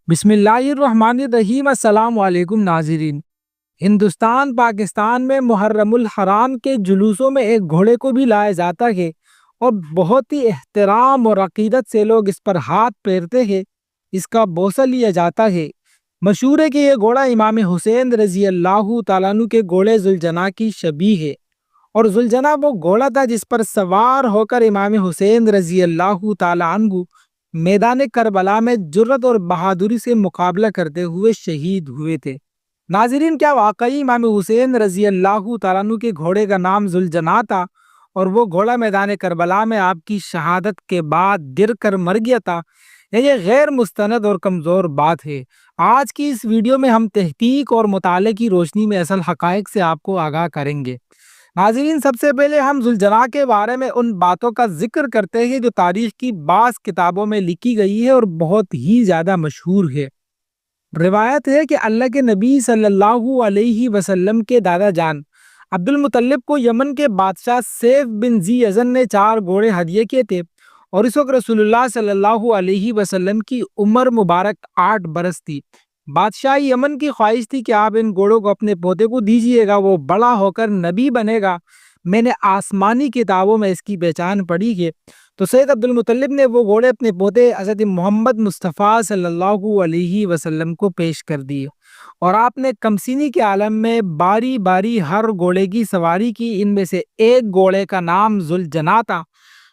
بسم اللہ الرحمن الرحیم۔ السلام علیکم ناظرین۔ ہندوستان پاکستان میں محرم الحرام کے جلوسوں میں ایک گھوڑے کو بھی لایا جاتا ہے اور بہت ہی احترام اور عقیدت سے لوگ اس پر ہاتھ پھیرتے ہیں، اس کا بوسہ لیا جاتا ہے۔ مشہور ہے کہ یہ گھوڑا امام حسین رضی اللہ تعالیٰ عنہ کے گھوڑے ذوالجناح کی شبیہ ہے، اور ذوالجناح وہ گھوڑا تھا جس پر سوار ہو کر امام حسین رضی اللہ تعالیٰ عنہ میدان کربلا میں جرأت اور بہادری سے مقابلہ کرتے ہوئے شہید ہوئے تھے۔ ناظرین، کیا واقعی امام حسین رضی اللہ تعالیٰ عنہ کے گھوڑے کا نام ذوالجناح تھا اور وہ گھوڑا میدان کربلا میں آپ کی شہادت کے بعد گر کر مر گیا تھا؟ یہ غیر مستند اور کمزور بات ہے۔ آج کی اس ویڈیو میں ہم تحقیق اور مطالعے کی روشنی میں اصل حقائق سے آپ کو آگاہ کریں گے۔ ناظرین، سب سے پہلے ہم ذوالجناح کے بارے میں ان باتوں کا ذکر کرتے ہیں جو تاریخ کی بعض کتابوں میں لکھی گئی ہے اور بہت ہی زیادہ مشہور ہے۔ روایت ہے کہ اللہ کے نبی صلی اللہ علیہ وسلم کے دادا جان عبد المطلب کو یمن کے بادشاہ سیف بن ذی یزن نے 4 گھوڑے ہدیے کیے تھے، اور اس وقت رسول اللہ صلی اللہ علیہ وسلم کی عمر مبارک 8 برس تھی۔ بادشاہ یمن کی خواہش تھی کہ آپ ان گھوڑوں کو اپنے پوتے کو دیجیے گا، وہ بڑا ہو کر نبی بنے گا۔ میں نے آسمانی کتابوں میں اس کی پہچان پڑھی ہے۔ تو سید عبد المطلب نے وہ گھوڑے اپنے پوتے حضرت محمد مصطفیٰ صلی اللہ علیہ وسلم کو پیش کر دیے، اور آپ نے کمسینی کے عالم میں باری باری ہر گھوڑے کی سواری کی۔ ان میں سے ایک گھوڑے کا نام ذوالجناح تھا،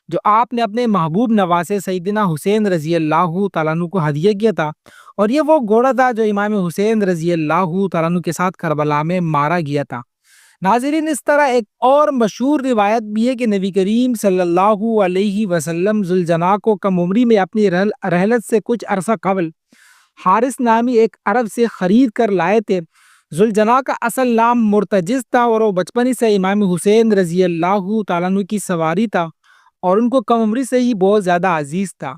جو آپ نے اپنے محبوب نواسے سیدنا حسین رضی اللہ تعالیٰ عنہ کو ہدیہ کیا تھا، اور یہ وہ گھوڑا تھا جو امام حسین رضی اللہ تعالیٰ عنہ کے ساتھ کربلا میں مارا گیا تھا۔ ناظرین، اس طرح ایک اور مشہور روایت بھی ہے کہ نبی کریم صلی اللہ علیہ وسلم ذوالجناح کو کم عمری میں اپنی رحلت سے کچھ عرصہ قبل حارث نامی ایک عرب سے خرید کر لائے تھے۔ ذوالجناح کا اصل نام مرتجز تھا، اور وہ بچپن سے امام حسین رضی اللہ تعالیٰ عنہ کی سواری تھا اور ان کو کم عمری سے ہی بہت زیادہ عزیز تھا۔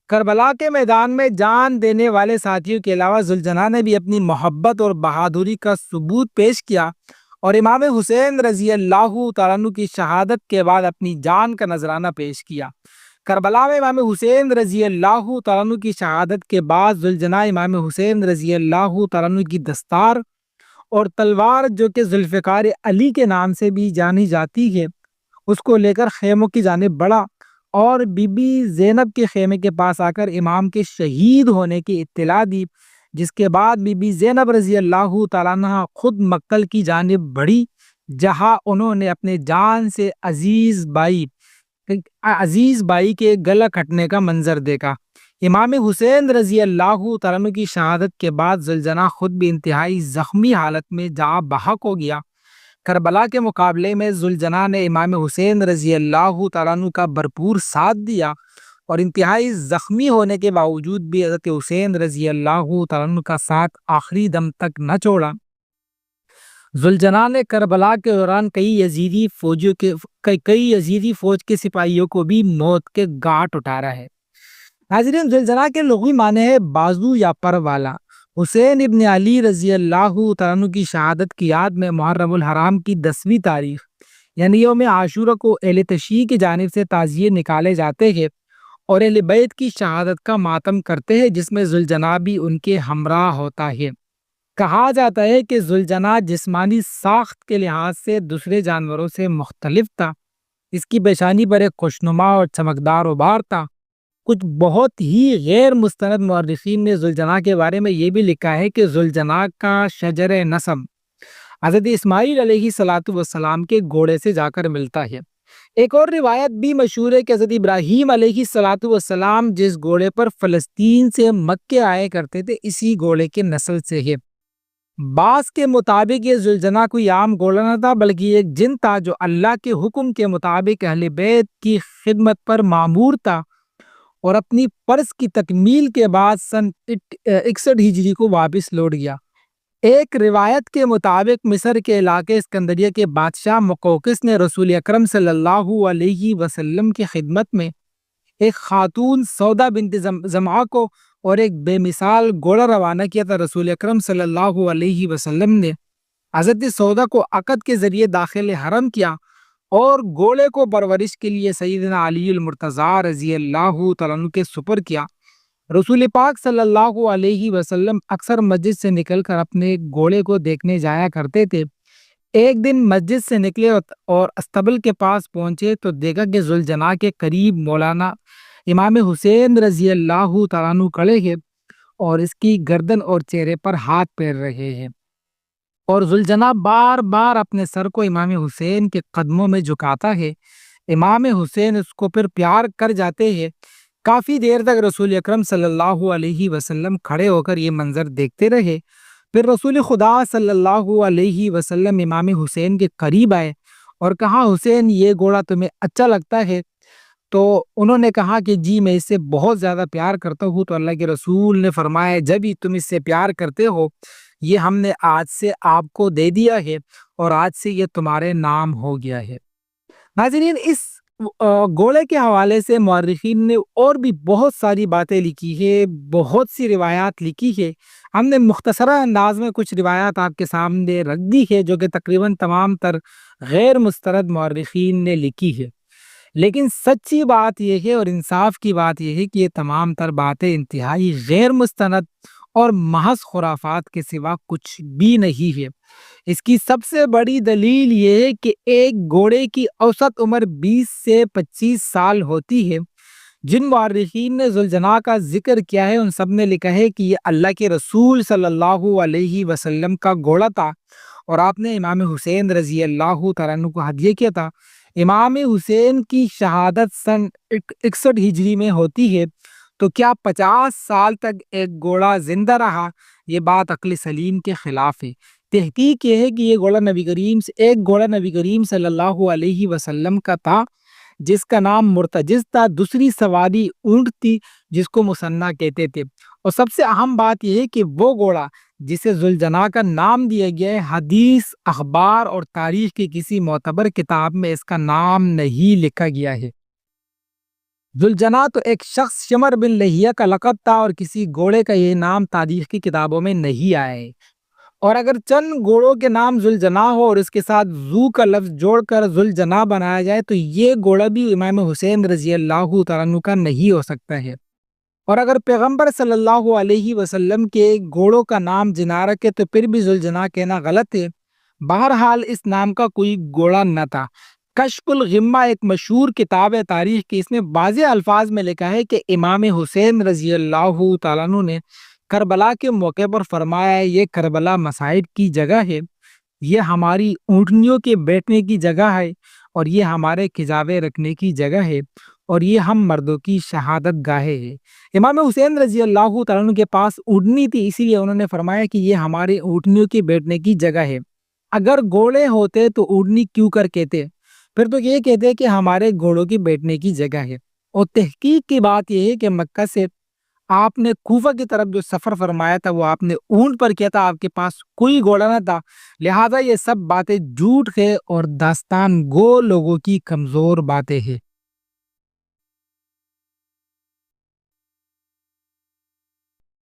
کربلا کے میدان میں جان دینے والے ساتھیوں کے علاوہ ذوالجناح نے بھی اپنی محبت اور بہادری کا ثبوت پیش کیا، اور امام حسین رضی اللہ تعالیٰ عنہ کی شہادت کے بعد اپنی جان کا نذرانہ پیش کیا۔ کربلا میں امام حسین رضی اللہ تعالیٰ عنہ کی شہادت کے بعد ذوالجناح امام حسین رضی اللہ تعالیٰ عنہ کی دستار اور تلوار، جو کہ ذوالفقار علی کے نام سے بھی جانی جاتی ہے، اس کو لے کر خیموں کی جانب بڑھا، اور بی بی زینب کے خیمے کے پاس آ کر امام کے شہید ہونے کی اطلاع دی، جس کے بعد بی بی زینب رضی اللہ تعالیٰ عنہ خود مکہ کی جانب بڑھی، جہاں انہوں نے اپنے جان سے عزیز بائی کے گلا کٹنے کا منظر دیکھا۔ امام حسین رضی اللہ تعالیٰ عنہ کی شہادت کے بعد ذوالجناح خود بھی انتہائی زخمی حالت میں جاں بحق ہو گیا۔ کربلا کے مقابلے میں ذوالجناح نے امام حسین رضی اللہ تعالیٰ عنہ کا بھرپور ساتھ دیا، اور انتہائی زخمی ہونے کے باوجود بھی حضرت حسین رضی اللہ تعالیٰ عنہ کا ساتھ آخری دم تک نہ چھوڑا۔ ذوالجناح نے کربلا کے دوران کئی یزیدی فوج کے سپاہیوں کو بھی موت کے گھاٹ اتارا ہے۔ ناظرین، ذوالجناح کے لغوی معنی ہے بازو یا پر والا۔ حسین ابن علی رضی اللہ تعالیٰ عنہ کی شہادت کی یاد میں محرم الحرام کی 10ویں تاریخ یعنی یوم عاشورہ کو اہل تشیع کی جانب سے تعزیے نکالے جاتے ہیں اور اہل بیت کی شہادت کا ماتم کرتے ہیں، جس میں ذوالجناح بھی ان کے ہمراہ ہوتا ہے۔ کہا جاتا ہے کہ ذوالجناح جسمانی ساخت کے لحاظ سے دوسرے جانوروں سے مختلف تھا۔ اس کی پیشانی پر ایک خوشنما اور چمکدار ابھار تھا۔ کچھ بہت ہی غیر مستند مورخین نے ذوالجناح کے بارے میں یہ بھی لکھا ہے کہ ذوالجناح کا شجر نسب حضرت اسماعیل علیہ السلام کے گھوڑے سے جا کر ملتا ہے۔ ایک اور روایت بھی مشہور ہے کہ حضرت ابراہیم علیہ السلام جس گھوڑے پر فلسطین سے مکہ آئے کرتے تھے، اسی گھوڑے کے نسل سے ہے۔ بعض کے مطابق یہ ذوالجناح کوئی عام گھوڑا نہ تھا، بلکہ ایک جن تھا جو اللہ کے حکم کے مطابق اہل بیت کی خدمت پر مامور تھا، اور اپنی پرس کی تکمیل کے بعد سن 61 ہجری کو واپس لوٹ گیا۔ ایک روایت کے مطابق مصر کے علاقے اسکندریہ کے بادشاہ مقوقس نے رسول اکرم صلی اللہ علیہ وسلم کی خدمت میں ایک خاتون سودا بنت زمعہ کو اور ایک بے مثال گھوڑا روانہ کیا تھا۔ رسول اکرم صلی اللہ علیہ وسلم نے حضرت سودا کو عقد کے ذریعے داخل حرم کیا، اور گھوڑے کو پرورش کے لیے سیدنا علی المرتضیٰ رضی اللہ تعالیٰ عنہ کے سپر کیا۔ رسول پاک صلی اللہ علیہ وسلم اکثر مسجد سے نکل کر اپنے گھوڑے کو دیکھنے جایا کرتے تھے۔ ایک دن مسجد سے نکلے اور استبل کے پاس پہنچے تو دیکھا کہ ذوالجناح کے قریب مولانا امام حسین رضی اللہ تعالیٰ عنہ کھڑے ہیں اور اس کی گردن اور چہرے پر ہاتھ پھیر رہے ہیں، اور ذوالجناح بار بار اپنے سر کو امام حسین کے قدموں میں جھکاتا ہے۔ امام حسین اس کو پھر پیار کر جاتے ہیں۔ کافی دیر تک رسول اکرم صلی اللہ علیہ وسلم کھڑے ہو کر یہ منظر دیکھتے رہے۔ پھر رسول خدا صلی اللہ علیہ وسلم امام حسین کے قریب آئے اور کہا، حسین یہ گھوڑا تمہیں اچھا لگتا ہے؟ تو انہوں نے کہا کہ جی میں اس سے بہت زیادہ پیار کرتا ہوں۔ تو اللہ کے رسول نے فرمایا، جب ہی تم اس سے پیار کرتے ہو، یہ ہم نے آج سے آپ کو دے دیا ہے اور آج سے یہ تمہارے نام ہو گیا ہے۔ ناظرین، اس گھوڑے کے حوالے سے مورخین نے اور بھی بہت ساری باتیں لکھی ہے، بہت سی روایات لکھی ہے۔ ہم نے مختصرہ انداز میں کچھ روایات آپ کے سامنے رکھ دی ہے جو کہ تقریباً تمام تر غیر مستند مورخین نے لکھی ہے، لیکن سچی بات یہ ہے اور انصاف کی بات یہ ہے کہ یہ تمام تر باتیں انتہائی غیر مستند اور محض خرافات کے سوا کچھ بھی نہیں ہے۔ اس کی سب سے بڑی دلیل یہ ہے کہ ایک گھوڑے کی اوسط عمر 20 سے 25 سال ہوتی ہے۔ جن مورخین نے ذوالجناح کا ذکر کیا ہے ان سب نے لکھا ہے کہ یہ اللہ کے رسول صلی اللہ علیہ وسلم کا گھوڑا تھا اور آپ نے امام حسین رضی اللہ تعالیٰ عنہ کو ہدیہ کیا تھا۔ امام حسین کی شہادت سن 61 ہجری میں ہوتی ہے، تو کیا 50 سال تک ایک گھوڑا زندہ رہا؟ یہ بات عقل سلیم کے خلاف ہے۔ تحقیق یہ ہے کہ یہ گھوڑا ایک گھوڑا نبی کریم صلی اللہ علیہ وسلم کا تھا جس کا نام مرتجز تھا، دوسری سواری اونٹ تھی جس کو مسنہ کہتے تھے، اور سب سے اہم بات یہ ہے کہ وہ گھوڑا جسے ذوالجناح کا نام دیا گیا ہے، حدیث، اخبار اور تاریخ کی کسی معتبر کتاب میں اس کا نام نہیں لکھا گیا ہے۔ ذوالجناح تو ایک شخص شمر بن لہیہ کا لقب تھا اور کسی گھوڑے کا یہ نام تاریخ کی کتابوں میں نہیں آیا ہے، اور اگر چند گھوڑوں کے نام ذوالجناح ہو اور اس کے ساتھ ذو کا لفظ جوڑ کر ذوالجناح بنایا جائے تو یہ گھوڑا بھی امام حسین رضی اللہ تعالیٰ عنہ کا نہیں ہو سکتا ہے۔ اور اگر پیغمبر صلی اللہ علیہ وسلم کے گھوڑوں کا نام جناح رکھے تو پھر بھی ذوالجناح کہنا غلط ہے۔ بہرحال اس نام کا کوئی گھوڑا نہ تھا۔ کشف الغمہ ایک مشہور کتاب ہے تاریخ کی، اس میں واضح الفاظ میں لکھا ہے کہ امام حسین رضی اللہ تعالیٰ عنہ نے کربلا کے موقع پر فرمایا ہے، یہ کربلا مصائب کی جگہ ہے، یہ ہماری اونٹنیوں کے بیٹھنے کی جگہ ہے، اور یہ ہمارے کھجاوے رکھنے کی جگہ ہے، اور یہ ہم مردوں کی شہادت گاہیں ہے۔ امام حسین رضی اللہ تعالیٰ عنہ کے پاس اونٹنی تھی، اسی لیے انہوں نے فرمایا کہ یہ ہمارے اونٹنیوں کے بیٹھنے کی جگہ ہے۔ اگر گھوڑے ہوتے تو اونٹنی کیوں کر کہتے؟ پھر تو یہ کہتے کہ ہمارے گھوڑوں کی بیٹھنے کی جگہ ہے۔ اور تحقیق کی بات یہ ہے کہ مکہ سے آپ نے کوفہ کی طرف جو سفر فرمایا تھا وہ آپ نے اونٹ پر کیا تھا، آپ کے پاس کوئی گھوڑا نہ تھا، لہٰذا یہ سب باتیں جھوٹ ہے اور داستان گو لوگوں کی کمزور باتیں ہیں۔